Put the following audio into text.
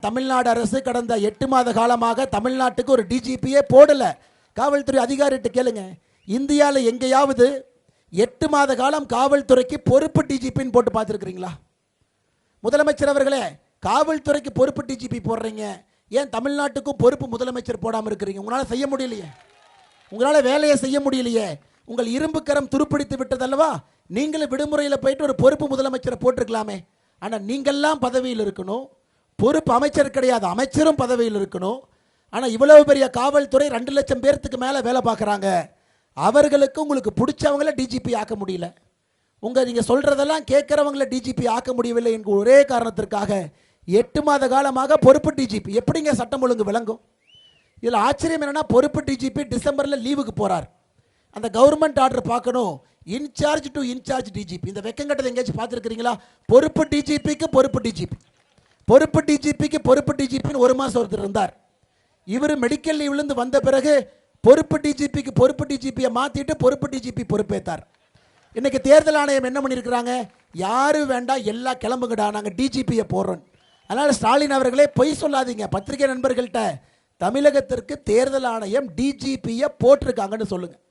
தமிழ்நாடு அரசு கடந்த 8 மாத காலமாக தமிழ்நாட்டுக்கு ஒரு டிஜிபியே போடல. காவல்துறை அதிகாரிகிட்ட கேளுங்க, இந்தியாவில் எங்கேயாவது 8 மாத காலம் காவல்துறைக்கு பொறுப்பு டிஜிபின்னு போட்டு பார்த்துருக்கிறீங்களா? முதலமைச்சர் அவர்களே, காவல்துறைக்கு பொறுப்பு டிஜிபி போடுறீங்க, ஏன் தமிழ்நாட்டுக்கும் பொறுப்பு முதலமைச்சர் போடாமல் இருக்கிறீங்க? உங்களால் செய்ய முடியலையே, உங்களால் வேலையை செய்ய முடியலையே. உங்கள் இரும்பு கரம் துருப்பிடித்து விட்டதல்லவா? நீங்களும் விடுமுறையில் போயிட்டு ஒரு பொறுப்பு முதலமைச்சரை போட்டிருக்கலாமே. ஆனால் நீங்கள்லாம் பதவியில் இருக்கணும், பொறுப்பு அமைச்சர் கிடையாது, அமைச்சரும் பதவியில் இருக்கணும். ஆனால் இவ்வளவு பெரிய காவல்துறை 2 லட்சம் பேர்த்துக்கு மேலே வேலை பார்க்குறாங்க. அவர்களுக்கு உங்களுக்கு பிடிச்சவங்கள டிஜிபி ஆக்க முடியல. நீங்கள் சொல்கிறதெல்லாம் கேட்குறவங்கள டிஜிபி ஆக்க முடியவில்லை என்கிற ஒரே காரணத்திற்காக 8 மாத காலமாக பொறுப்பு டிஜிபி. எப்படிங்க சட்டம் ஒழுங்கு விளங்கும்? இதில் ஆச்சரியம் என்னென்னா, பொறுப்பு டிஜிபி டிசம்பரில் லீவுக்கு போகிறார். அந்த கவர்மெண்ட் ஆர்டர் பார்க்கணும், இன்சார்ஜ் டு இன்சார்ஜ் டிஜிபி. இந்த வெக்கங்கட்டதை எங்கேயாச்சும் பார்த்துருக்கிறீங்களா? பொறுப்பு டிஜிபிக்கு பொறுப்பு டிஜிபி, பொறுப்பு டிஜிபிக்கு பொறுப்பு டிஜிபின்னு 1 மாதம் ஒருத்தர் இருந்தார். இவர் மெடிக்கல் லீவ்லேருந்து வந்த பிறகு பொறுப்பு டிஜிபிக்கு பொறுப்பு டிஜிபியை மாற்றிட்டு பொறுப்பு டிஜிபி பொறுப்பேற்றார். இன்னைக்கு தேர்தல் ஆணையம் என்ன பண்ணியிருக்கிறாங்க? யாரும் வேண்டாம், எல்லாம் கிளம்புங்கடா, நாங்கள் டிஜிபியை போடுறோம். அதனால் ஸ்டாலின் அவர்களே, பொய் சொல்லாதீங்க. பத்திரிகை நண்பர்கள்ட்ட தமிழகத்திற்கு தேர்தல் ஆணையம் டிஜிபியை போட்டிருக்காங்கன்னு சொல்லுங்கள்.